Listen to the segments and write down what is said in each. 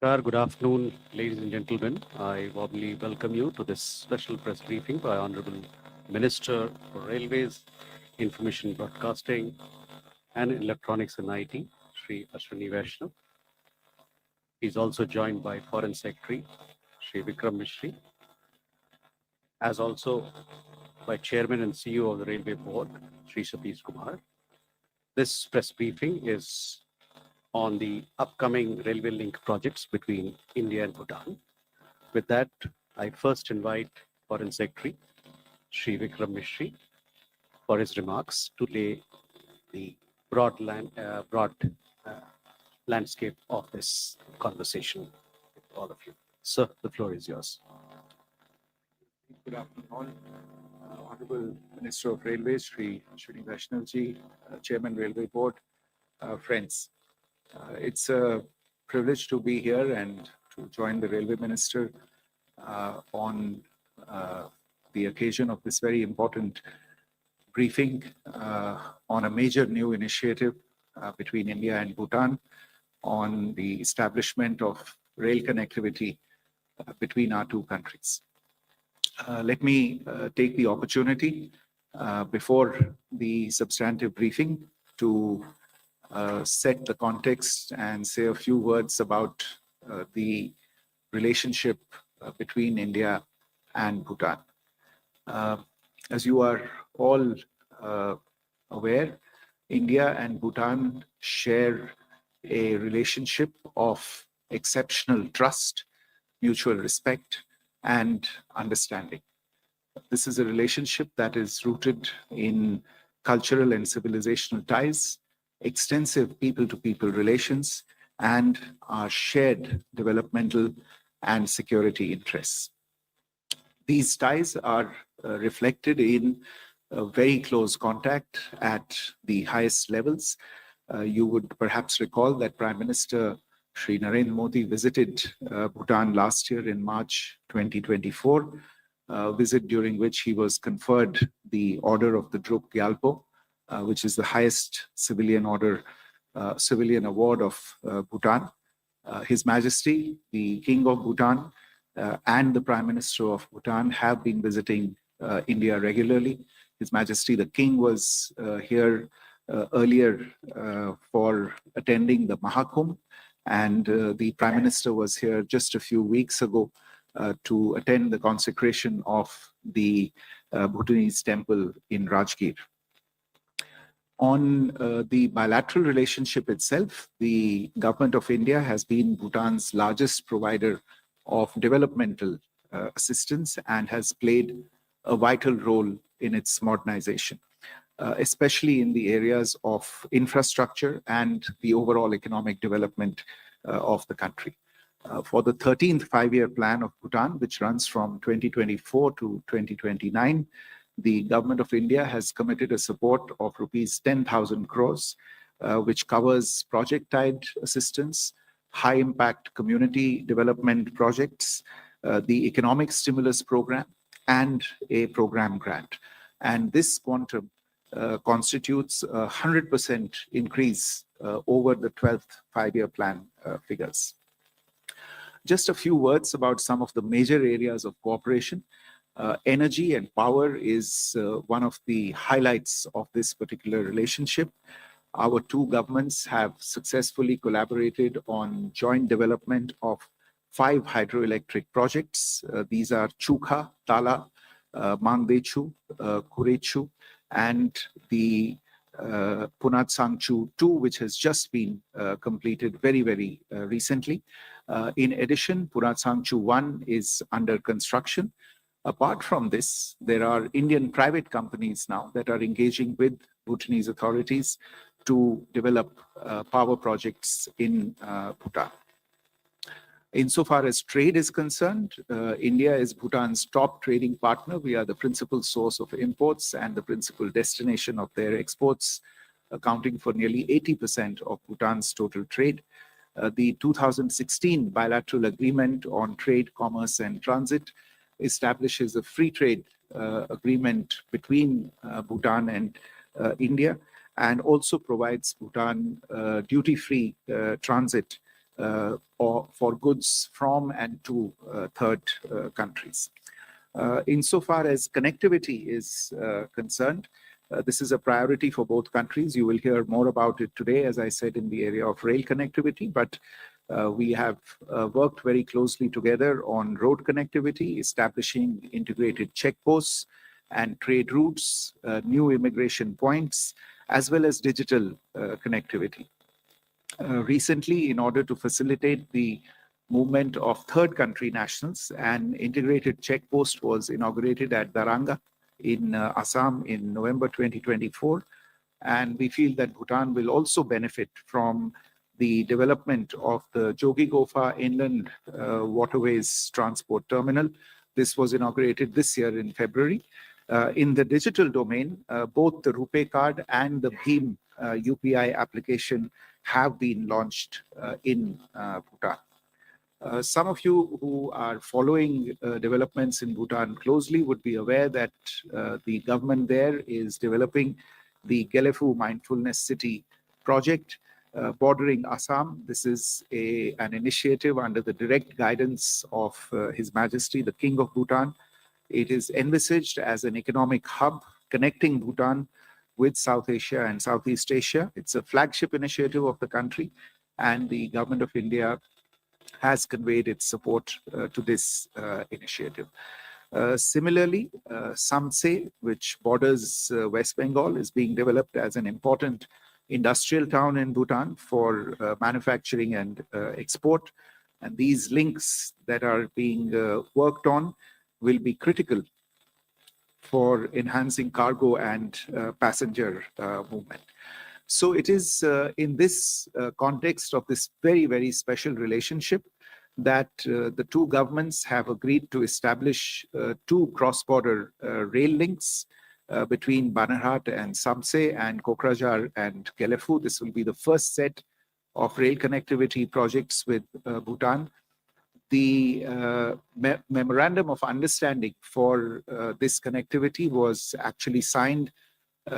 Namaskar, good afternoon, ladies and gentlemen. I warmly welcome you to this special press briefing by Honorable Minister for Railways, Information Broadcasting and Electronics and IT, Shri Ashwini Vaishnaw. He is also joined by Foreign Secretary, Shri Vikram Mishri, as also by Chairman and CEO of the Railway Board, Shri Satish Kumar. This press briefing is on the upcoming railway link projects between India and Bhutan. With that, I first invite Foreign Secretary Shri Vikram Mishri for his remarks to lay the broad landscape of this conversation with all of you. Sir, the floor is yours. Good afternoon, all. Honorable Minister of Railways, Shri Ashwini Vaishnaw ji, Chairman Railway Board, friends. It's a privilege to be here and to join the Railway Minister on the occasion of this very important briefing on a major new initiative between India and Bhutan on the establishment of rail connectivity between our two countries. Let me take the opportunity before the substantive briefing to set the context and say a few words about the relationship between India and Bhutan. As you are all aware, India and Bhutan share a relationship of exceptional trust, mutual respect, and understanding. This is a relationship that is rooted in cultural and civilizational ties, extensive people-to-people relations, and our shared developmental and security interests. These ties are reflected in very close contact at the highest levels. You would perhaps recall that Prime Minister Shri Narendra Modi visited Bhutan last year in March 2024, a visit during which he was conferred the Order of the Druk Gyalpo, which is the highest civilian award of Bhutan. His Majesty, the King of Bhutan, and the Prime Minister of Bhutan have been visiting India regularly. His Majesty, the King, was here earlier for attending the Mahakumbh, and the Prime Minister was here just a few weeks ago to attend the consecration of the Bhutanese temple in Rajgir. On the bilateral relationship itself, the government of India has been Bhutan's largest provider of developmental assistance and has played a vital role in its modernization, especially in the areas of infrastructure and the overall economic development of the country. For the 13th five-year plan of Bhutan, which runs from 2024 to 2029, the government of India has committed a support of rupees 10,000 crores, which covers project-tied assistance, high-impact community development projects, the economic stimulus program, and a program grant. And this quantum constitutes a 100% increase over the 12th five-year plan figures. Just a few words about some of the major areas of cooperation. Energy and power is one of the highlights of this particular relationship. Our two governments have successfully collaborated on joint development of 5 hydroelectric projects. These are Chukha, Tala, Mangdechu, Kurechu, and the Punatsangchu 2, which has just been completed very recently. In addition, Punatsangchu 1 is under construction. Apart from this, there are Indian private companies now that are engaging with Bhutanese authorities to develop power projects in Bhutan. Insofar as trade is concerned, India is Bhutan's top trading partner. We are the principal source of imports and the principal destination of their exports, accounting for nearly 80% of Bhutan's total trade. The 2016 bilateral agreement on trade, commerce, and transit establishes a free trade agreement between Bhutan and India, and also provides Bhutan duty-free transit or for goods from and to third countries. Insofar as connectivity is concerned, this is a priority for both countries. You will hear more about it today, as I said, in the area of rail connectivity, but we have worked very closely together on road connectivity, establishing integrated checkposts and trade routes, new immigration points, as well as digital connectivity. Recently, in order to facilitate the movement of third country nationals, an integrated checkpost was inaugurated at Daranga in Assam in November 2024. And we feel that Bhutan will also benefit from the development of the Jogi-Gofa Inland Waterways Transport Terminal. This was inaugurated this year in February. In the digital domain, both the RuPay card and the BHIM UPI application have been launched in Bhutan. Some of you who are following developments in Bhutan closely would be aware that the government there is developing the Gelefu Mindfulness City project bordering Assam. This is an initiative under the direct guidance of His Majesty, the King of Bhutan. It is envisaged as an economic hub connecting Bhutan with South Asia and Southeast Asia. It's a flagship initiative of the country, and the government of India has conveyed its support to this initiative. Similarly, Samse, which borders West Bengal, is being developed as an important industrial town in Bhutan for manufacturing and export. And these links that are being worked on will be critical for enhancing cargo and passenger movement. So it is in this context of this very, very special relationship that the two governments have agreed to establish two cross-border rail links between Banarhat and Samse and Kokrajhar and Gelefu. This will be the first set of rail connectivity projects with Bhutan. The memorandum of understanding for this connectivity was actually signed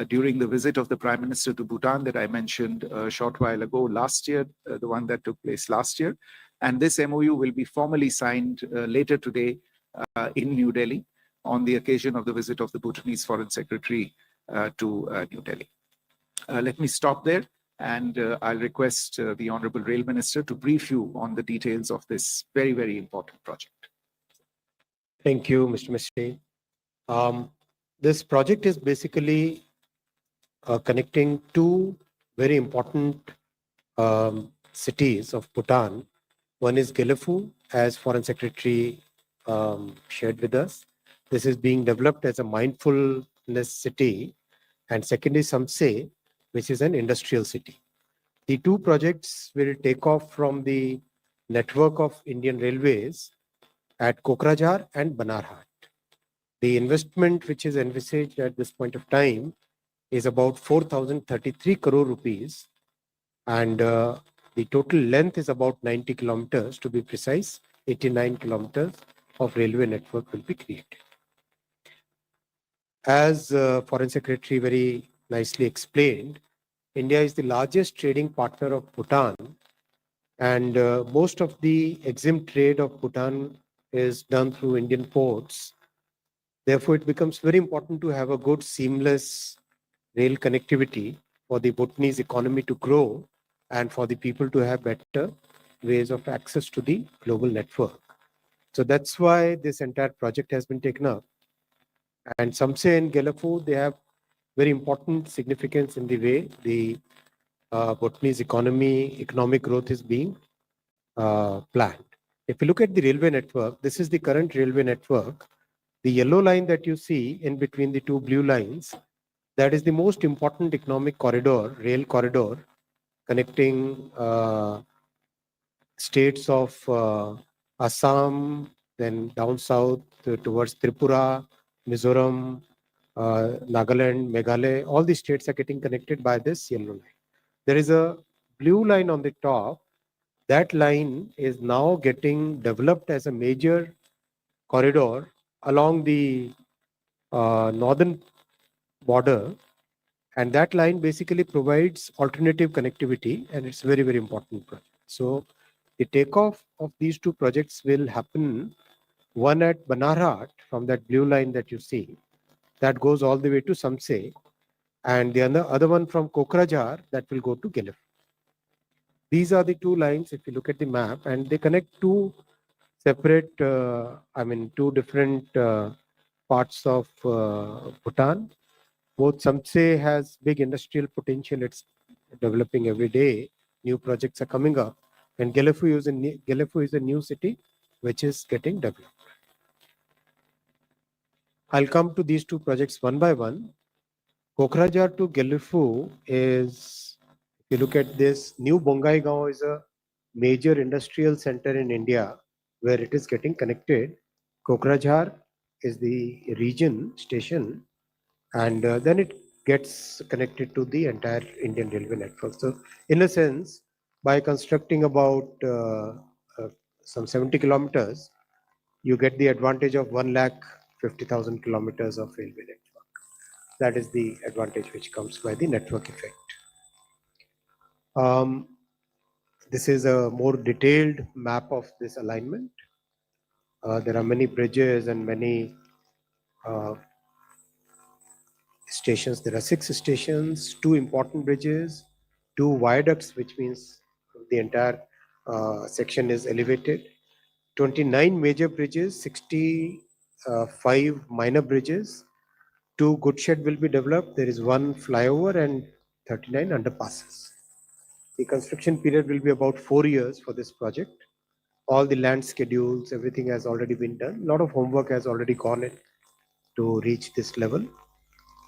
during the visit of the Prime Minister to Bhutan that I mentioned a short while ago last year, the one that took place last year. And this MOU will be formally signed later today in New Delhi on the occasion of the visit of the Bhutanese Foreign Secretary to New Delhi. Let me stop there, and I'll request the Honorable Rail Minister to brief you on the details of this very, very important project. Thank you, Mr. Mistry. This project is basically connecting two very important cities of Bhutan. One is Gelefu, as Foreign Secretary shared with us. This is being developed as a mindfulness city. And second is Samse, which is an industrial city. The two projects will take off from the network of Indian Railways at Kokrajhar and Banarhat. The investment which is envisaged at this point of time is about 4,033 crore rupees, and the total length is about 90 kilometers, to be precise. 89 kilometers of railway network will be created. As Foreign Secretary very nicely explained, India is the largest trading partner of Bhutan, and most of the EXIM trade of Bhutan is done through Indian ports. Therefore, it becomes very important to have a good seamless rail connectivity for the Bhutanese economy to grow and for the people to have better ways of access to the global network. So that's why this entire project has been taken up. And Samse and Gelefu, they have very important significance in the way the Bhutanese economic growth is being planned. If you look at the railway network, this is the current railway network. The yellow line that you see in between the two blue lines, that is the most important economic corridor, rail corridor, connecting states of Assam, then down south towards Tripura, Mizoram, Nagaland, Meghalaya. All the states are getting connected by this yellow line. There is a blue line on the top. That line is now getting developed as a major corridor along the northern border, and that line basically provides alternative connectivity, and it's very, very important project. So The takeoff of these two projects will happen, one at Banarhat from that blue line that you see, that goes all the way to Samse, and the other one from Kokrajhar that will go to Gilif. These are the two lines, if you look at the map, and they connect two separate, two different parts of Bhutan. Both Samse has big industrial potential. It's developing every day. New projects are coming up. And Gelefu is a new city which is getting developed. I'll come to these two projects one by one. Kokrajhar to Gelefu is, if you look at this, New Bongaigaon is a major industrial center in India where it is getting connected. Kokrajhar is the region station, and then it gets connected to the entire Indian railway network. So, in a sense, by constructing about some 70 kilometers, you get the advantage of 150,000 kilometers of railway network. That is the advantage which comes by the network effect. This is a more detailed map of this alignment. There are many bridges and many stations. There are 6 stations, 2 important bridges, 2 viaducts, which means the entire section is elevated, 29 major bridges, 65 minor bridges, 2 goods shed will be developed. There is 1 flyover and 39 underpasses. The construction period will be about 4 years for this project. All the land schedules, everything has already been done. A lot of homework has already gone in to reach this level.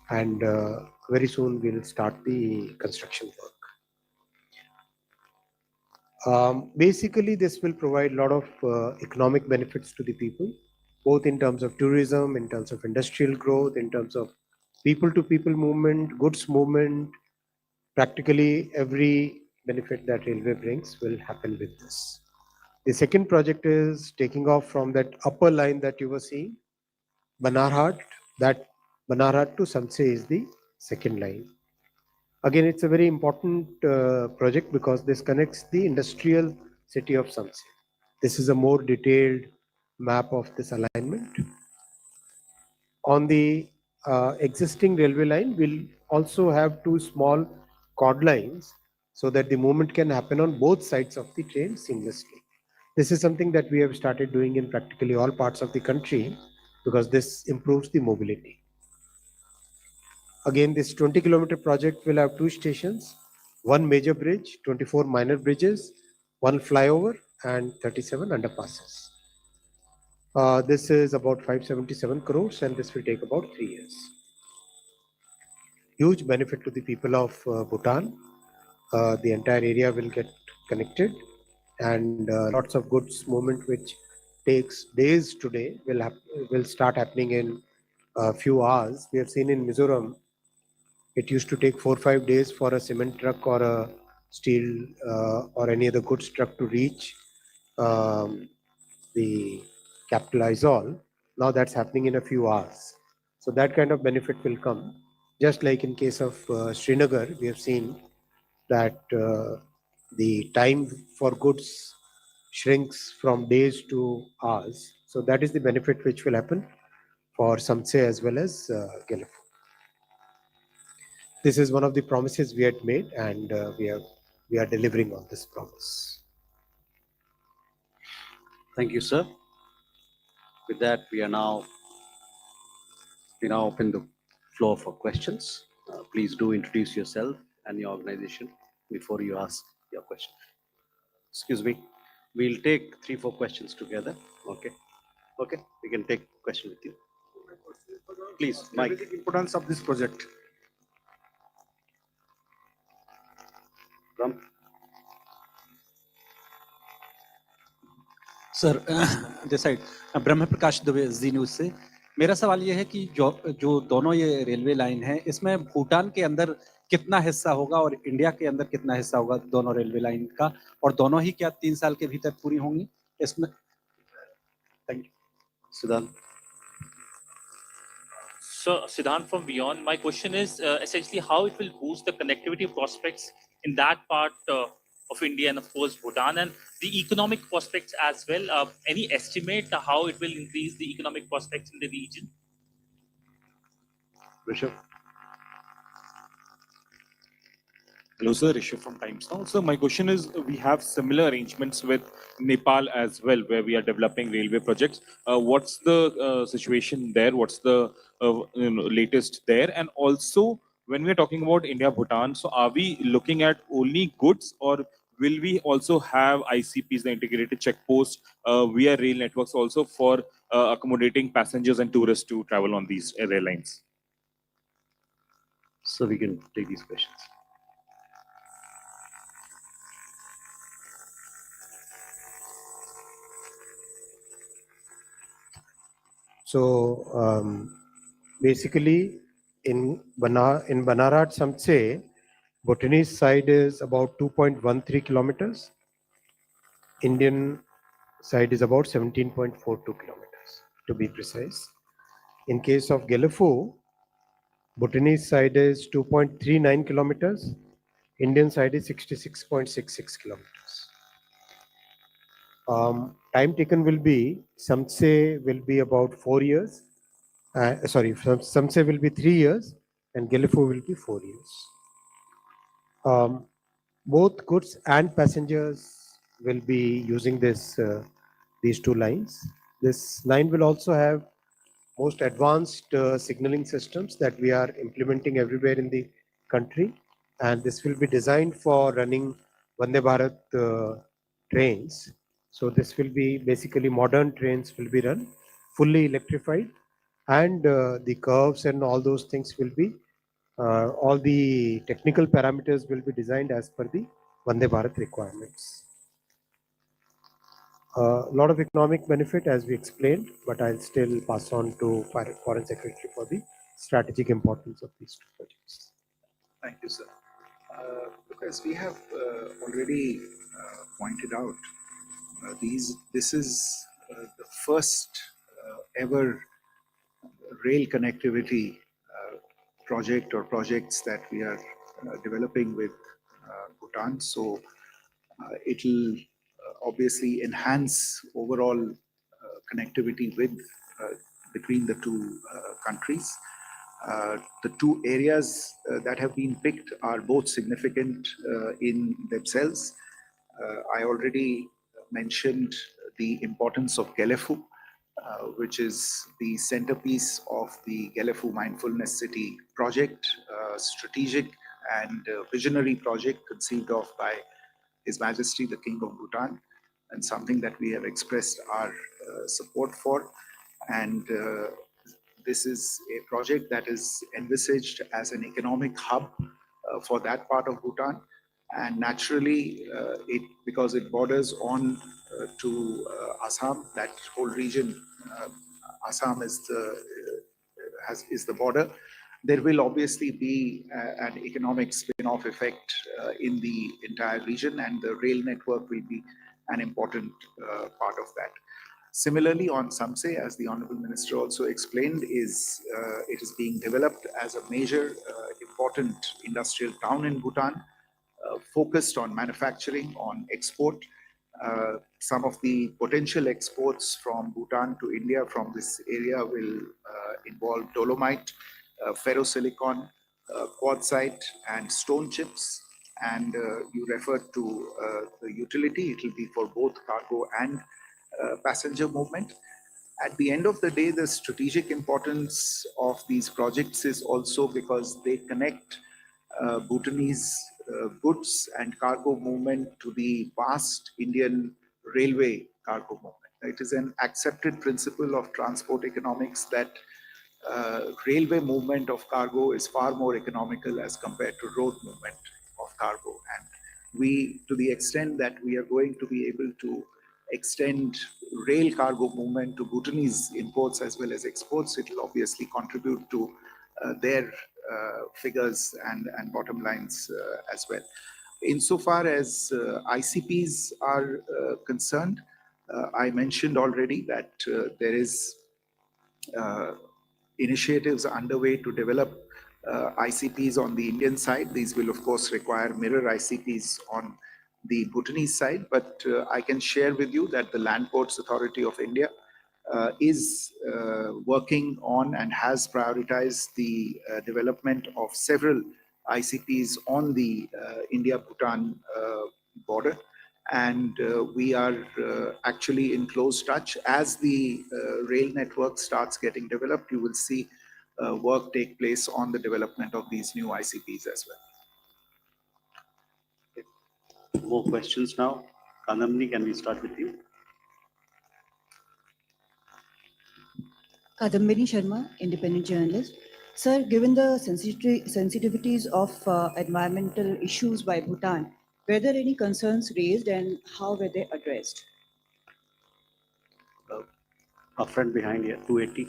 And very soon we'll start the construction work. Basically, this will provide a lot of economic benefits to the people, both in terms of tourism, in terms of industrial growth, in terms of people-to-people movement, goods movement. Practically every benefit that railway brings will happen with this. The second project is taking off from that upper line that you were seeing, Banarhat. That Banarhat to Samse is the second line. Again, it's a very important project because this connects the industrial city of Samse. This is a more detailed map of this alignment. On the existing railway line, we'll also have 2 small cord lines so that the movement can happen on both sides of the train seamlessly. This is something that we have started doing in practically all parts of the country because this improves the mobility. Again, this 20-kilometer project will have 2 stations, 1 major bridge, 24 minor bridges, 1 flyover, and 37 underpasses. This is about 577 crores, and this will take about 3 years. Huge benefit to the people of Bhutan. The entire area will get connected, and lots of goods movement, which takes days today, will start happening in a few hours. We have seen in Mizoram, it used to take 4 or 5 days for a cement truck or a steel or any other goods truck to reach the capital Aizawl. Now that's happening in a few hours. So that kind of benefit will come. Just like in case of Srinagar, we have seen that the time for goods shrinks from days to hours. So that is the benefit which will happen for Samse as well as Gelefu. This is one of the promises we had made, and we are delivering on this promise. Thank you, sir. With that, we now open the floor for questions. Please do introduce yourself and your organization before you ask your question. Excuse me. We'll take 3-4 questions together. Okay. Okay. We can take a question with you. Please, Mike. The importance of this project. Ram. Sir this side Brahma Prakash Dubey ji news से मेरा सवाल ये है कि जो दोनों ये railway line है इसमें भूटान के अंदर कितना हिस्सा होगा और इंडिया के अंदर कितना हिस्सा होगा दोनों रेलवे लाइन का, और दोनों ही क्या 3 साल के भीतर पूरी होंगी इसमें? Thank you. Siddhant. So, Siddhant from Beyond, my question is essentially how it will boost the connectivity prospects in that part of India and of course Bhutan, and the economic prospects as well. Any estimate how it will increase the economic prospects in the region? Rishabh? Hello, sir. Rishabh from Times Now. So my question is, we have similar arrangements with Nepal as well, where we are developing railway projects. What's the situation there? What's the latest there? And also, when we are talking about India Bhutan, so are we looking at only goods, or will we also have ICPs, the integrated checkposts, via rail networks also for accommodating passengers and tourists to travel on these airlines? So we can take these questions. So basically, in Banarat Samtse, Bhutanese side is about 2.13 kilometers. Indian side is about 17.42 kilometers, to be precise. In case of Gelefu, Bhutanese side is 2.39 kilometers. Indian side is 66.66 kilometers. Time taken will be, Samtse will be about 4 years. Samtse will be 3 years and Gelefu will be 4 years. Both goods and passengers will be using these two lines. This line will also have most advanced signaling systems that we are implementing everywhere in the country, and this will be designed for running Vande Bharat trains. So this will be basically modern trains will be run fully electrified, and the curves and all those things will be all the technical parameters will be designed as per the Vande Bharat requirements. A lot of economic benefit, as we explained, but I'll still pass on to Foreign Secretary for the strategic importance of these two projects. Thank you, sir. Because we have already pointed out, this is the first ever rail connectivity project or projects that we are developing with Bhutan. So it will obviously enhance overall connectivity with between the two countries. The two areas that have been picked are both significant in themselves. I already mentioned the importance of Gelefu, which is the centerpiece of the Gelefu Mindfulness City project, strategic and visionary project conceived of by His Majesty the King of Bhutan, and something that we have expressed our support for. And this is a project that is envisaged as an economic hub for that part of Bhutan. And naturally, because it borders on to Assam, that whole region, Assam is the border. There will obviously be an economic spin-off effect in the entire region, and the rail network will be an important part of that. Similarly, on Samse, as the Honorable Minister also explained, it is being developed as a major important industrial town in Bhutan, focused on manufacturing, on export. Some of the potential exports from Bhutan to India from this area will involve dolomite, ferrosilicon, quartzite, and stone chips. And you referred to the utility. It will be for both cargo and passenger movement. At the end of the day, the strategic importance of these projects is also because they connect Bhutanese goods and cargo movement to the vast Indian railway cargo movement. It is an accepted principle of transport economics that railway movement of cargo is far more economical as compared to road movement of cargo. And we, to the extent that we are going to be able to extend rail cargo movement to Bhutanese imports as well as exports, it will obviously contribute to their figures and bottom lines as well. Insofar as ICPs are concerned, I mentioned already that there is initiatives underway to develop ICPs on the Indian side. These will of course require mirror ICPs on the Bhutanese side, but I can share with you that the Land Ports Authority of India is working on and has prioritized the development of several ICPs on the India-Bhutan border. And we are actually in close touch. As the rail network starts getting developed, you will see work take place on the development of these new ICPs as well. More questions now. Kanamni, can we start with you? Kadambini Sharma, independent journalist. Sir, given the sensitivities of environmental issues by Bhutan, were there any concerns raised and how were they addressed? Our friend behind here, 280.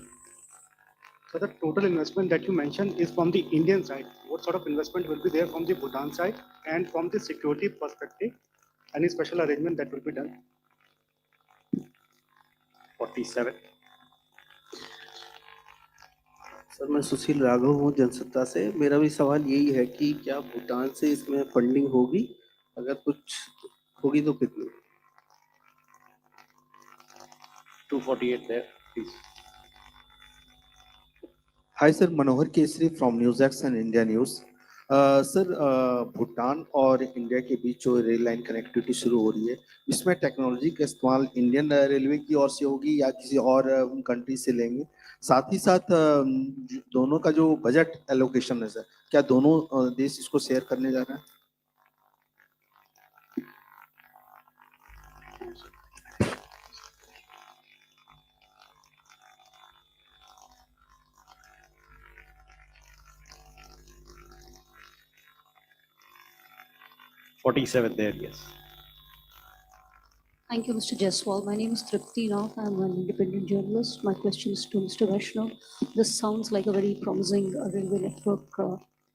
So the total investment that you mentioned is from the Indian side. What sort of investment will be there from the Bhutan side and from the security perspective? Any special arrangement that will be done? 47. Sir मैं सुशील राघव हूँ जनसत्ता से। मेरा भी सवाल यही है कि क्या भूटान से इसमें फंडिंग होगी, अगर कुछ होगी तो कितनी? 248 there, please. Hi sir, Manohar Kesari from news x and India news. Sir, Bhutan और इंडिया के बीच जो रेल लाइन कनेक्टिविटी शुरू हो रही है, इसमें टेक्नोलॉजी का इस्तेमाल इंडियन रेलवे की ओर से होगी या किसी और कंट्री से लेंगे? साथ ही साथ दोनों का जो बजट एलोकेशन है सर, क्या दोनों देश इसको शेयर करने जा रहे हैं? $47 there, yes. Thank you, Mr. Jaiswal. My name is Tripti Nath. I'm an independent journalist. My question is to Mr. Vaishnaw. This sounds like a very promising railway network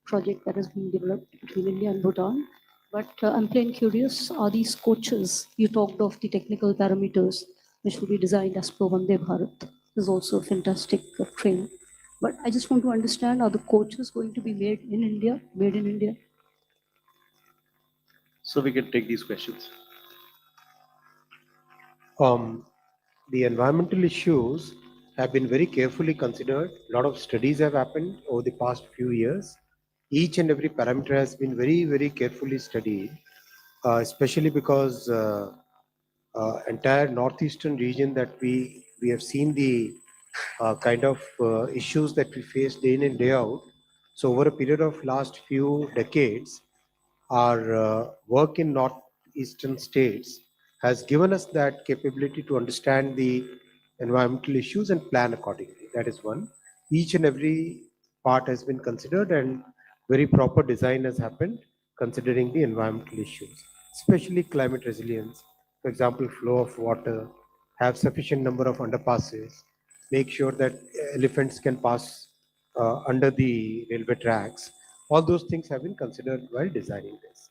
project that is being developed between India and Bhutan. But I'm plain curious, are these coaches, you talked of the technical parameters, which will be designed as per Vande Bharat. This is also a fantastic train. But I just want to understand, are the coaches going to be made in India, made in India? So we can take these questions. The environmental issues have been very carefully considered. A lot of studies have happened over the past few years. Each and every parameter has been very, very carefully studied, especially because entire northeastern region that we have seen the kind of issues that we face day in and day out. So over a period of last few decades, our work in northeastern states has given us that capability to understand the environmental issues and plan accordingly. That is one. Each and every part has been considered and very proper design has happened considering the environmental issues, especially climate resilience. For example, flow of water, have sufficient number of underpasses, make sure that elephants can pass under the railway tracks. All those things have been considered while designing this.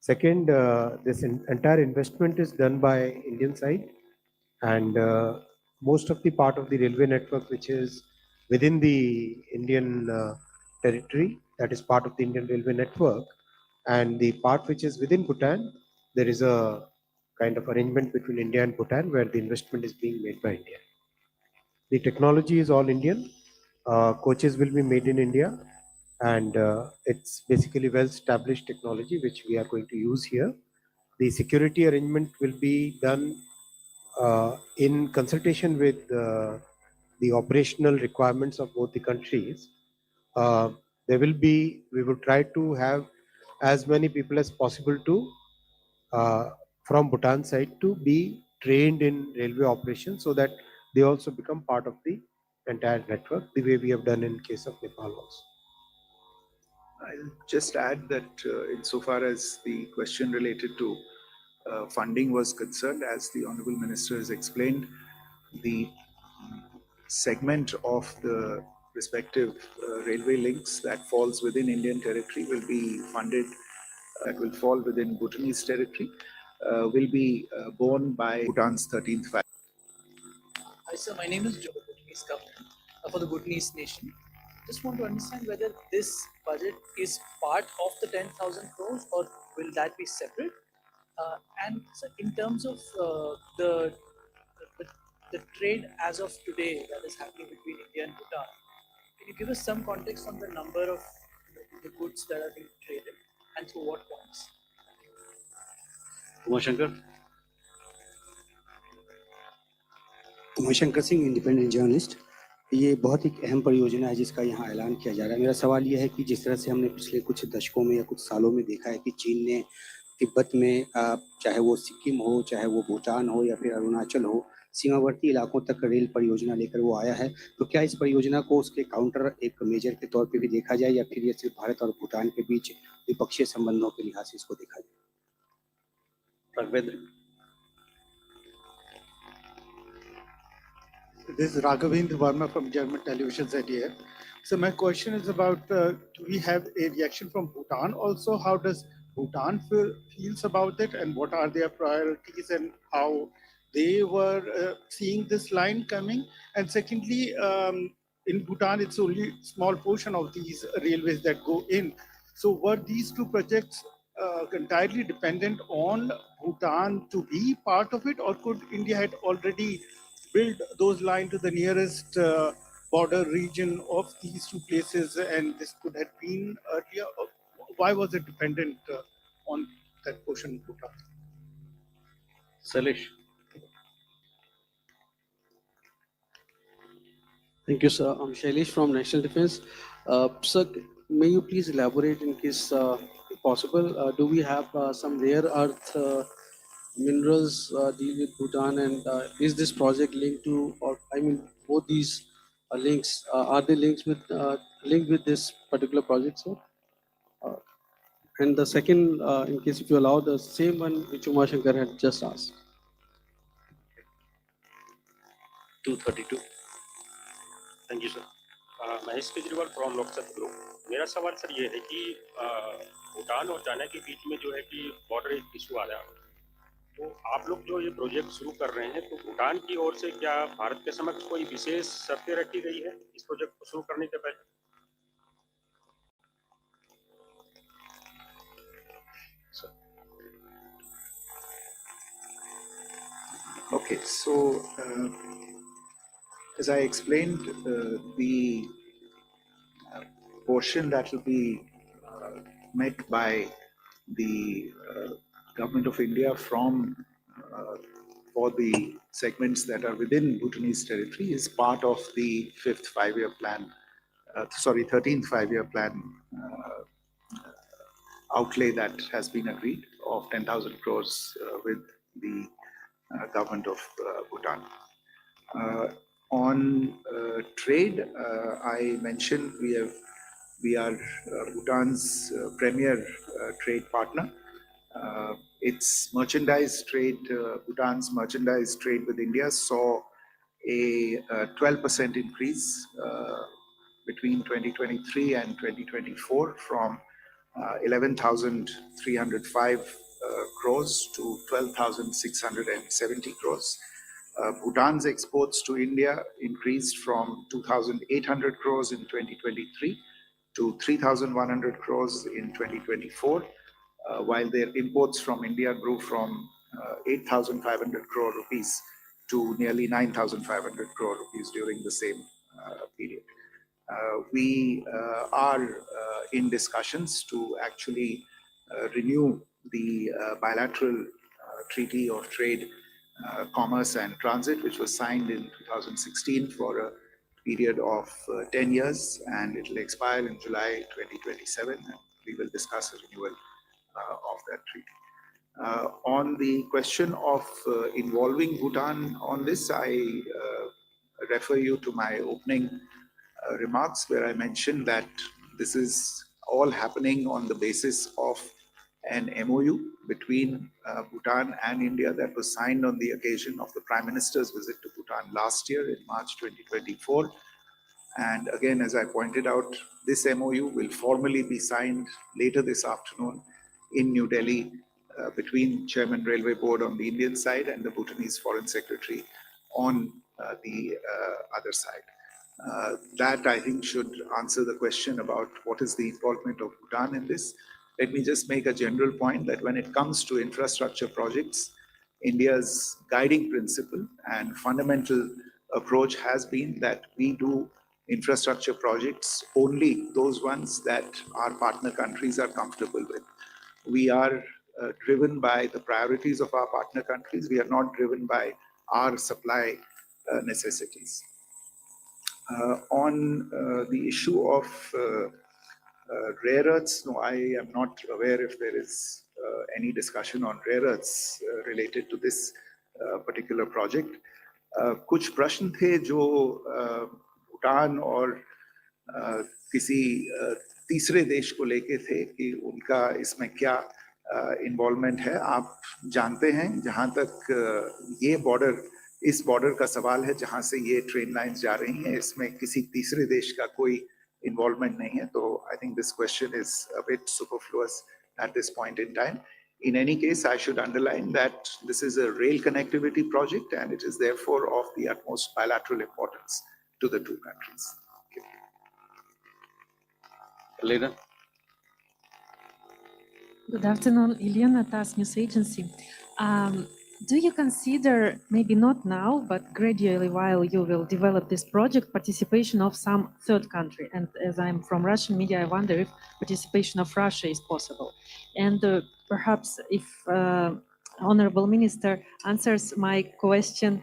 Second, this entire investment is done by Indian side, and most of the part of the railway network which is within the Indian territory, that is part of the Indian railway network, and the part which is within Bhutan, there is a kind of arrangement between India and Bhutan where the investment is being made by India. The technology is all Indian. Coaches will be made in India, and it's basically well-established technology which we are going to use here. The security arrangement will be done in consultation with the operational requirements of both the countries. We will try to have as many people as possible to from Bhutan side to be trained in railway operations so that they also become part of the entire network, the way we have done in case of Nepal also. I'll just add that insofar as the question related to funding was concerned, as the Honorable Minister has explained, the segment of the respective railway links that falls within Indian territory will be funded, that will fall within Bhutanese territory, will be borne by Bhutan's 13th faction. Hi sir, my name is Joe, Bhutanese government for the Bhutanese nation. Just want to understand whether this budget is part of the 10,000 crores or will that be separate? And so in terms of the, the trade as of today that is happening between India and Bhutan, can you give us some context on the number of the goods that are being traded and through what points? Umashankar? Umashankar Singh independent journalist. ये बहुत ही अहम परियोजना है जिसका यहाँ ऐलान किया जा रहा है। मेरा सवाल ये है कि जिस तरह से हमने पिछले कुछ दशकों में या कुछ सालों में देखा है कि चीन ने तिब्बत में चाहे वो सिक्किम हो, चाहे वो भूटान हो या फिर अरुणाचल हो, सीमावर्ती इलाकों तक रेल परियोजना लेकर वो आया है, तो क्या इस परियोजना को उसके काउंटर एक मेजर के तौर पे भी देखा जाए या फिर ये सिर्फ भारत और भूटान के बीच द्विपक्षीय संबंधों के लिहाज से इसको देखा जाए? Raghavendra? This is Raghavendra Verma from German television ZDF. So my question is about, do we have a reaction from Bhutan also? How does Bhutan feels about it, and what are their priorities and how they were seeing this line coming? And secondly, in Bhutan, it's only small portion of these railways that go in. So were these two projects entirely dependent on Bhutan to be part of it, or could India had already build those lines to the nearest border region of these two places, and this could have been earlier? Why was it dependent on that portion of Bhutan? Salish? Thank you, sir. I'm Shailesh from National Defense. Sir, may you please elaborate in case possible? Do we have some rare earth minerals deal with Bhutan, and is this project linked to, or I mean, both these links are they linked with this particular project, sir? And the second, in case if you allow, the same one which Umashankar had just asked. 232. Thank you sir. Mahesh Kejriwal from Lok Sabha group. मेरा सवाल sir ये है कि भूटान और China के बीच में जो है कि बॉर्डर इशू आ रहा है, तो आप लोग जो ये प्रोजेक्ट शुरू कर रहे हैं, तो भूटान की ओर से क्या भारत के समक्ष कोई विशेष शर्तें रखी गई है इस प्रोजेक्ट को शुरू करने के पहले? Okay, so as I explained, the portion that will be met by the government of India from for the segments that are within Bhutanese territory is part of the 13th five-year plan outlay that has been agreed of 10,000 crores with the government of Bhutan. On trade, I mentioned we are Bhutan's premier trade partner. Its merchandise trade, Bhutan's merchandise trade with India saw a 12% increase between 2023 and 2024 from 11,305 crores to 12,670 crores. Bhutan's exports to India increased from 2,800 crores in 2023 to 3,100 crores in 2024, while their imports from India grew from 8,500 crore rupees to nearly 9,500 crore rupees during the same period. We are in discussions to actually renew the bilateral treaty of trade, commerce and transit, which was signed in 2016 for a period of 10 years, and it will expire in July 2027, and we will discuss a renewal of that treaty. On the question of involving Bhutan on this, I refer you to my opening remarks where I mentioned that this is all happening on the basis of an MOU between Bhutan and India that was signed on the occasion of the Prime Minister's visit to Bhutan last year in March 2024. And again, as I pointed out, this MOU will formally be signed later this afternoon in New Delhi between Chairman Railway Board on the Indian side and the Bhutanese Foreign Secretary on the other side. That I think should answer the question about what is the involvement of Bhutan in this. let me just make a general point that when it comes to infrastructure projects, India's guiding principle and fundamental approach has been that we do infrastructure projects only those ones that our partner countries are comfortable with. We are driven by the priorities of our partner countries. We are not driven by our supply necessities. On the issue of rare earths, no, I am not aware if there is any discussion on rare earths related to this particular project. कुछ प्रश्न थे जो भूटान और किसी तीसरे देश को लेके थे कि उनका इसमें क्या इन्वॉल्वमेंट है. आप जानते हैं जहां तक ये बॉर्डर, इस बॉर्डर का सवाल है जहां से ये ट्रेन लाइंस जा रही हैं, इसमें किसी तीसरे देश का कोई involvement nahi hai. So I think this question is a bit superfluous at this point in time. In any case, I should underline that this is a rail connectivity project and it is therefore of the utmost bilateral importance to the two countries. Elena. Good afternoon, Elena, TASS News Agency. Do you consider, maybe not now, but gradually while you will develop this project, participation of some third country? And as I'm from Russian media, I wonder if participation of Russia is possible. And perhaps if Honorable Minister answers my question,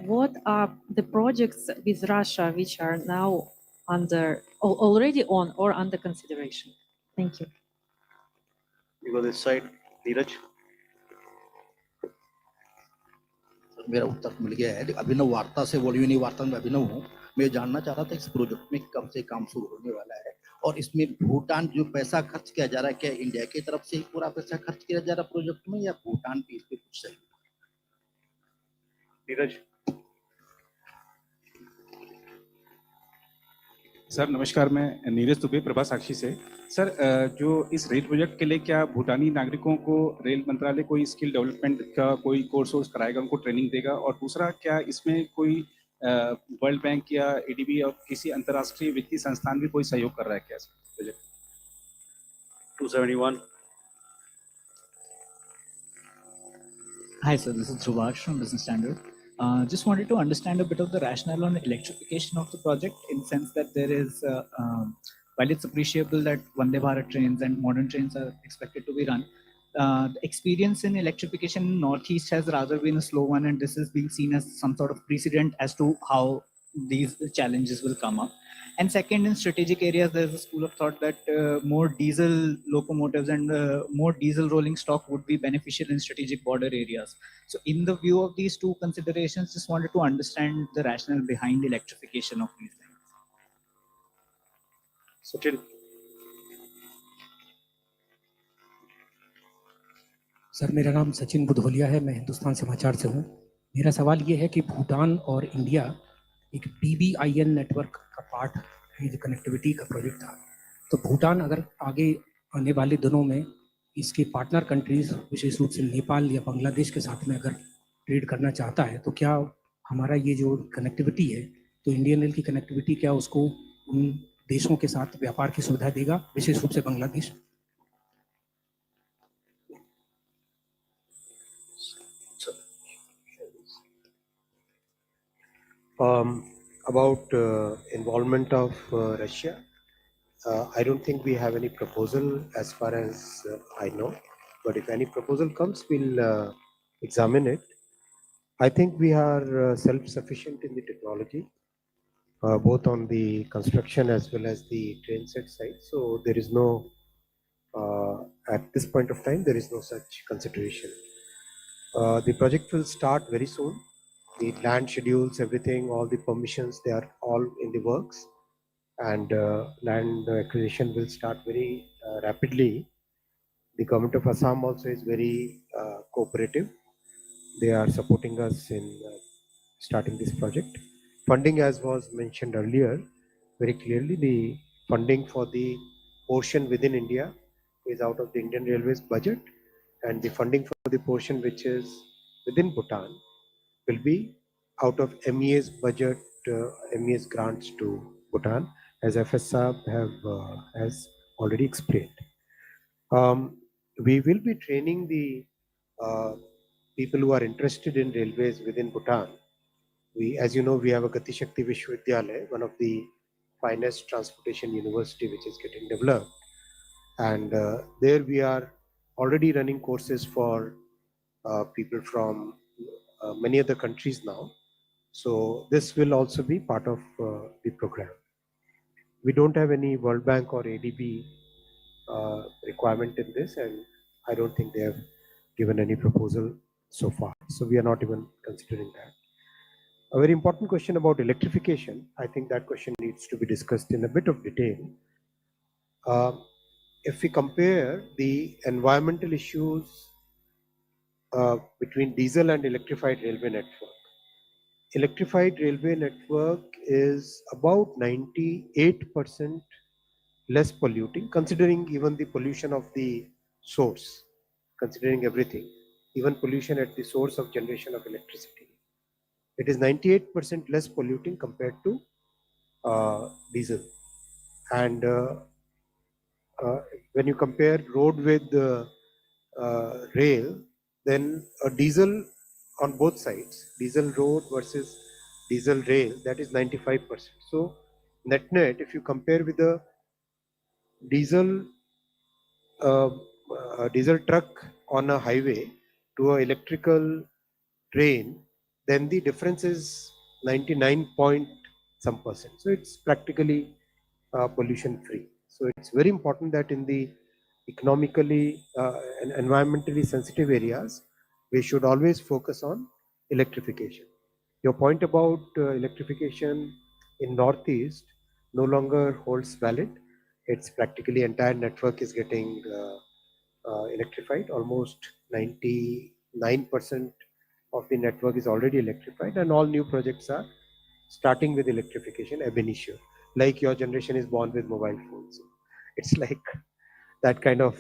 what are the projects with Russia which are now already on or under consideration? Thank you. You go this side, Neeraj. मेरा उत्तर मिल गया है. अभिनव वार्ता से वॉल्यूनी वार्ता में अभिनव हूँ. मैं जानना चाह रहा था इस प्रोजेक्ट में कब से काम शुरू होने वाला है और इसमें भूटान जो पैसा खर्च किया जा रहा है, क्या इंडिया की तरफ से पूरा पैसा खर्च किया जा रहा है प्रोजेक्ट में या भूटान भी इस पे कुछ सहयोग? नीरज. सर नमस्कार, मैं नीरज दुबे प्रभा साक्षी से. सर जो इस रेल प्रोजेक्ट के लिए क्या भूटानी नागरिकों को रेल मंत्रालय कोई स्किल डेवलपमेंट का कोई कोर्स कराएगा, उनको ट्रेनिंग देगा? और दूसरा, क्या इसमें कोई वर्ल्ड बैंक या एडीबी और किसी अंतर्राष्ट्रीय वित्तीय संस्थान भी कोई सहयोग कर रहा है क्या इस project? 271. Hi sir, this is Dhruvash from Business Standard. Just wanted to understand a bit of the rationale on electrification of the project, in the sense that there is, while it's appreciable that Vande Bharat trains and modern trains are expected to be run, the experience in electrification in Northeast has rather been a slow one, and this is being seen as some sort of precedent as to how these challenges will come up. And second, in strategic areas, there's a school of thought that more diesel locomotives and more diesel rolling stock would be beneficial in strategic border areas. So in the view of these two considerations, just wanted to understand the rationale behind electrification of these things. Sachin. Sir मेरा नाम सचिन बुधोलिया है, मैं हिंदुस्तान समाचार से हूँ. मेरा सवाल ये है कि भूटान और इंडिया एक BBIN नेटवर्क का पार्ट है, जो कनेक्टिविटी का प्रोजेक्ट था. तो भूटान अगर आगे आने वाले दिनों में इसके पार्टनर कंट्रीज, विशेष रूप से नेपाल या बांग्लादेश के साथ में अगर ट्रेड करना चाहता है, तो क्या हमारा ये जो कनेक्टिविटी है, तो इंडियन रेल की कनेक्टिविटी क्या उसको उन देशों के साथ व्यापार की सुविधा देगा, विशेष रूप से Bangladesh? About involvement of Russia, I don't think we have any proposal as far as I know, but if any proposal comes, we'll examine it. I think we are self-sufficient in the technology, both on the construction as well as the train set side. So there is no, at this point of time, there is no such consideration. The project will start very soon. The land schedules, everything, all the permissions, they are all in the works, and land acquisition will start very rapidly. The government of Assam also is very cooperative. They are supporting us in starting this project. Funding, as was mentioned earlier, very clearly the funding for the portion within India is out of the Indian Railways budget, and the funding for the portion which is within Bhutan will be out of MEA's budget, MEA's grants to Bhutan, as FS Saab has already explained. We will be training the people who are interested in railways within Bhutan. As you know, we have a Gati Shakti Vishwavidyalaya, one of the finest transportation university which is getting developed. And there we are already running courses for people from many other countries now. So this will also be part of the program. We don't have any World Bank or ADB requirement in this, and I don't think they have given any proposal so far. So we are not even considering that. A very important question about electrification. I think that question needs to be discussed in a bit of detail. If we compare the environmental issues between diesel and electrified railway network, electrified railway network is about 98% less polluting, considering even the pollution of the source, considering everything, even pollution at the source of generation of electricity. It is 98% less polluting compared to diesel. And when you compare road with rail, then a diesel on both sides, diesel road versus diesel rail, that is 95%. So net, if you compare with the diesel diesel truck on a highway to an electrical train, then the difference is 99 point some percent. So it's practically pollution free. So it's very important that in the economically and environmentally sensitive areas, we should always focus on electrification. Your point about electrification in Northeast no longer holds valid. It's practically entire network is getting electrified. Almost 99% of the network is already electrified, and all new projects are starting with electrification ab initio. Like your generation is born with mobile phones. It's like that kind of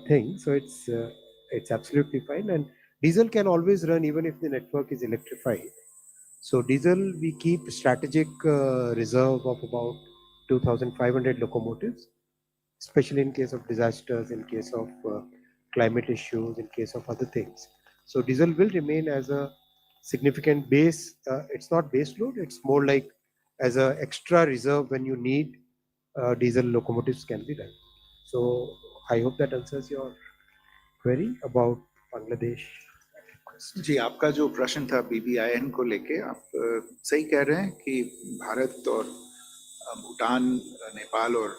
thing. So it's absolutely fine. And diesel can always run even if the network is electrified. So diesel, we keep strategic reserve of about 2,500 locomotives, especially in case of disasters, in case of climate issues, in case of other things. So diesel will remain as a significant base. It's not base load, it's more like as an extra reserve when you need diesel locomotives can be done. So I hope that answers your query about Bangladesh. जी, आपका जो प्रश्न था BBIN को लेके, आप सही कह रहे हैं कि भारत और भूटान, नेपाल और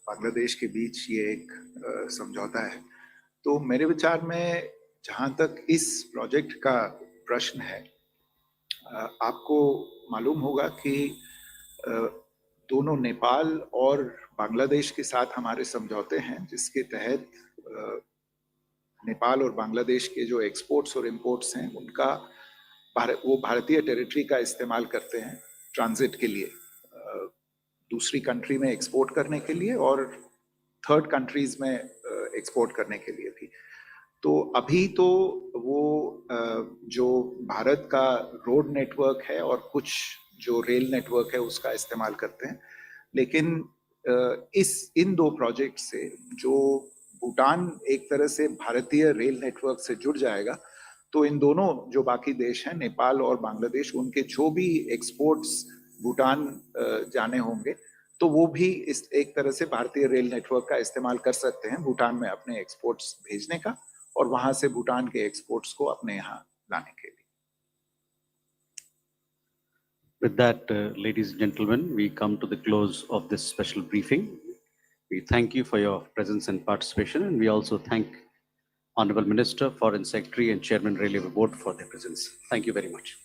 बांग्लादेश के बीच ये एक समझौता है। तो मेरे विचार में जहाँ तक इस प्रोजेक्ट का प्रश्न है, आपको मालूम होगा कि दोनों नेपाल और बांग्लादेश के साथ हमारे समझौते हैं, जिसके तहत नेपाल और बांग्लादेश के जो एक्सपोर्ट्स और इंपोर्ट्स हैं उनका वो भारतीय टेरिटरी का इस्तेमाल करते हैं ट्रांजिट के लिए, दूसरी कंट्री में एक्सपोर्ट करने के लिए और थर्ड कंट्रीज में एक्सपोर्ट करने के लिए भी। तो अभी तो वो जो भारत का रोड नेटवर्क है और कुछ जो रेल नेटवर्क है उसका इस्तेमाल करते हैं, लेकिन इन दो प्रोजेक्ट से जो भूटान एक तरह से भारतीय रेल नेटवर्क से जुड़ जाएगा, तो इन दोनों जो बाकी देश हैं नेपाल और बांग्लादेश, उनके जो भी एक्सपोर्ट्स भूटान जाने होंगे तो वो भी इस एक तरह से भारतीय रेल नेटवर्क का इस्तेमाल कर सकते हैं भूटान में अपने एक्सपोर्ट्स भेजने का और वहां से भूटान के एक्सपोर्ट्स को अपने यहाँ लाने के लिए। With that, ladies and gentlemen, we come to the close of this special briefing. We thank you for your presence and participation, and we also thank Honorable Minister, Foreign Secretary and Chairman Railway Board for their presence. Thank you very much.